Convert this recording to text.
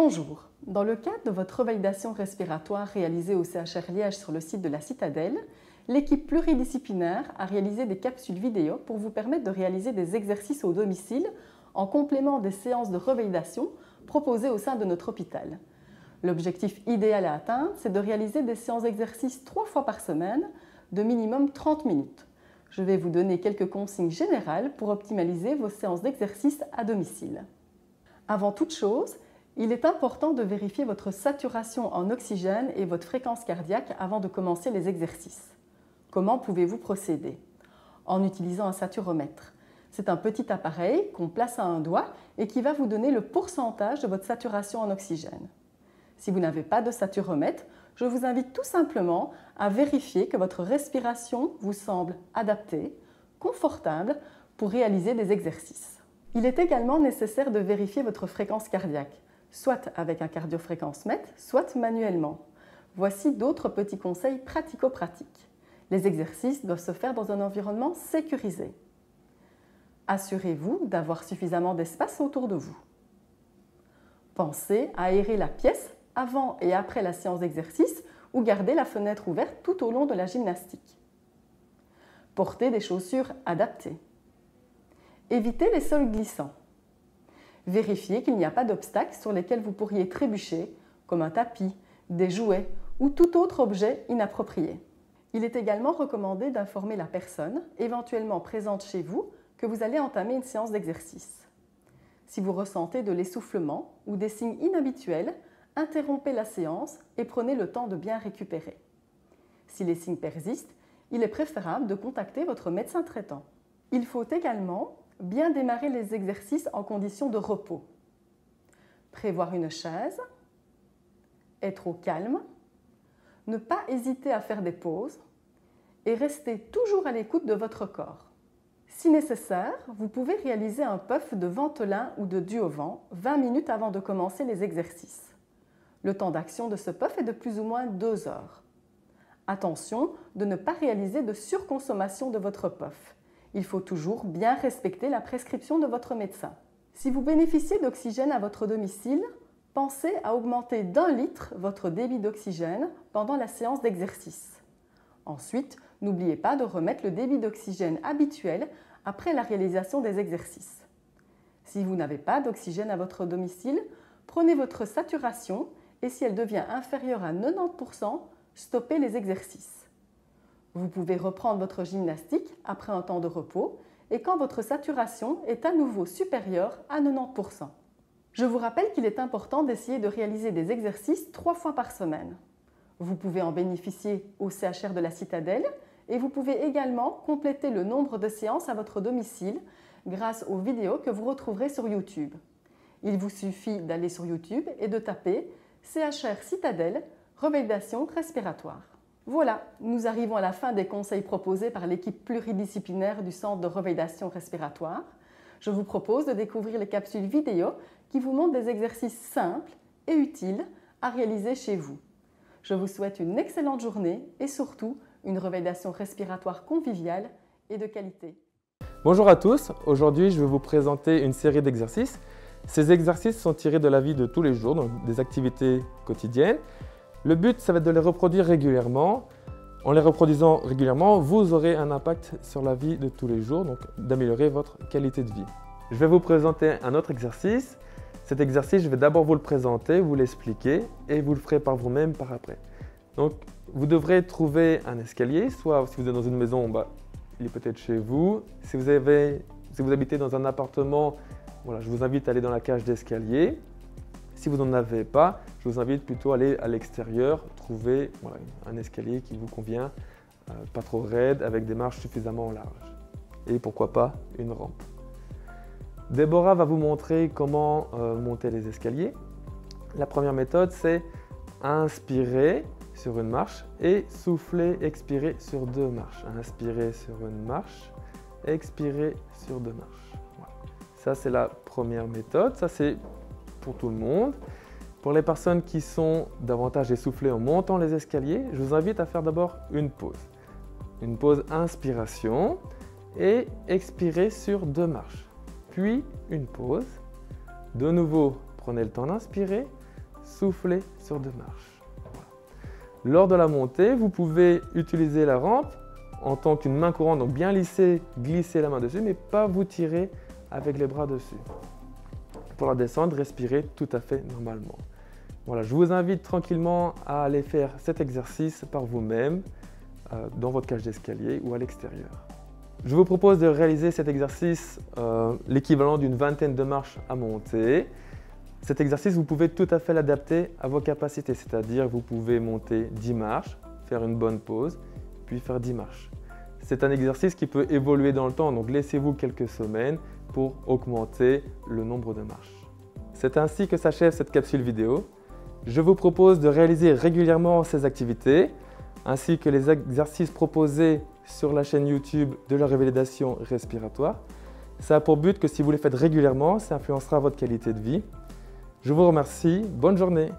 Bonjour, dans le cadre de votre revalidation respiratoire réalisée au CHR Liège sur le site de la Citadelle, l'équipe pluridisciplinaire a réalisé des capsules vidéo pour vous permettre de réaliser des exercices au domicile en complément des séances de revalidation proposées au sein de notre hôpital. L'objectif idéal à atteindre, c'est de réaliser des séances d'exercice 3 fois par semaine de minimum 30 minutes. Je vais vous donner quelques consignes générales pour optimaliser vos séances d'exercice à domicile. Avant toute chose, il est important de vérifier votre saturation en oxygène et votre fréquence cardiaque avant de commencer les exercices. Comment pouvez-vous procéder? En utilisant un saturomètre. C'est un petit appareil qu'on place à un doigt et qui va vous donner le pourcentage de votre saturation en oxygène. Si vous n'avez pas de saturomètre, je vous invite tout simplement à vérifier que votre respiration vous semble adaptée, confortable pour réaliser des exercices. Il est également nécessaire de vérifier votre fréquence cardiaque, soit avec un cardiofréquencemètre, soit manuellement. Voici d'autres petits conseils pratico-pratiques. Les exercices doivent se faire dans un environnement sécurisé. Assurez-vous d'avoir suffisamment d'espace autour de vous. Pensez à aérer la pièce avant et après la séance d'exercice ou garder la fenêtre ouverte tout au long de la gymnastique. Portez des chaussures adaptées. Évitez les sols glissants. Vérifiez qu'il n'y a pas d'obstacles sur lesquels vous pourriez trébucher, comme un tapis, des jouets ou tout autre objet inapproprié. Il est également recommandé d'informer la personne, éventuellement présente chez vous, que vous allez entamer une séance d'exercice. Si vous ressentez de l'essoufflement ou des signes inhabituels, interrompez la séance et prenez le temps de bien récupérer. Si les signes persistent, il est préférable de contacter votre médecin traitant. Il faut également bien démarrer les exercices en conditions de repos. Prévoir une chaise, être au calme, ne pas hésiter à faire des pauses et rester toujours à l'écoute de votre corps. Si nécessaire, vous pouvez réaliser un puff de ventolin ou de Duo-Vent 20 minutes avant de commencer les exercices. Le temps d'action de ce puff est de plus ou moins 2 heures. Attention de ne pas réaliser de surconsommation de votre puff. Il faut toujours bien respecter la prescription de votre médecin. Si vous bénéficiez d'oxygène à votre domicile, pensez à augmenter d'1 litre votre débit d'oxygène pendant la séance d'exercice. Ensuite, n'oubliez pas de remettre le débit d'oxygène habituel après la réalisation des exercices. Si vous n'avez pas d'oxygène à votre domicile, prenez votre saturation et si elle devient inférieure à 90%, stoppez les exercices. Vous pouvez reprendre votre gymnastique après un temps de repos et quand votre saturation est à nouveau supérieure à 90%. Je vous rappelle qu'il est important d'essayer de réaliser des exercices 3 fois par semaine. Vous pouvez en bénéficier au CHR de la Citadelle et vous pouvez également compléter le nombre de séances à votre domicile grâce aux vidéos que vous retrouverez sur YouTube. Il vous suffit d'aller sur YouTube et de taper CHR Citadelle, revalidation respiratoire. Voilà, nous arrivons à la fin des conseils proposés par l'équipe pluridisciplinaire du Centre de revalidation respiratoire. Je vous propose de découvrir les capsules vidéo qui vous montrent des exercices simples et utiles à réaliser chez vous. Je vous souhaite une excellente journée et surtout une revalidation respiratoire conviviale et de qualité. Bonjour à tous, aujourd'hui je vais vous présenter une série d'exercices. Ces exercices sont tirés de la vie de tous les jours, donc des activités quotidiennes. Le but, ça va être de les reproduire régulièrement. En les reproduisant régulièrement, vous aurez un impact sur la vie de tous les jours, donc d'améliorer votre qualité de vie. Je vais vous présenter un autre exercice. Cet exercice, je vais d'abord vous le présenter, vous l'expliquer et vous le ferez par vous-même par après. Donc, vous devrez trouver un escalier, soit si vous êtes dans une maison, il est peut-être chez vous. Si vous habitez dans un appartement, voilà, je vous invite à aller dans la cage d'escalier. Si vous n'en avez pas, je vous invite plutôt à aller à l'extérieur, trouver un escalier qui vous convient, pas trop raide, avec des marches suffisamment larges. Et pourquoi pas une rampe. Déborah va vous montrer comment monter les escaliers. La première méthode, c'est inspirer sur une marche et souffler, expirer sur 2 marches. Inspirer sur une marche, expirer sur 2 marches. Voilà. Ça, c'est la première méthode. Ça, c'est pour tout le monde. Pour les personnes qui sont davantage essoufflées en montant les escaliers, je vous invite à faire d'abord une pause. Une pause inspiration et expirer sur 2 marches. Puis une pause. De nouveau, prenez le temps d'inspirer souffler sur 2 marches. Voilà. Lors de la montée, vous pouvez utiliser la rampe en tant qu'une main courante, donc bien lisser, glisser la main dessus, mais pas vous tirer avec les bras dessus. Pour la descendre, respirez tout à fait normalement. Voilà, je vous invite tranquillement à aller faire cet exercice par vous-même, dans votre cage d'escalier ou à l'extérieur. Je vous propose de réaliser cet exercice, l'équivalent d'une vingtaine de marches à monter. Cet exercice, vous pouvez tout à fait l'adapter à vos capacités, c'est-à-dire vous pouvez monter 10 marches, faire une bonne pause, puis faire 10 marches. C'est un exercice qui peut évoluer dans le temps, donc laissez-vous quelques semaines pour augmenter le nombre de marches. C'est ainsi que s'achève cette capsule vidéo. Je vous propose de réaliser régulièrement ces activités, ainsi que les exercices proposés sur la chaîne YouTube de la révalidation respiratoire. Ça a pour but que si vous les faites régulièrement, ça influencera votre qualité de vie. Je vous remercie, bonne journée.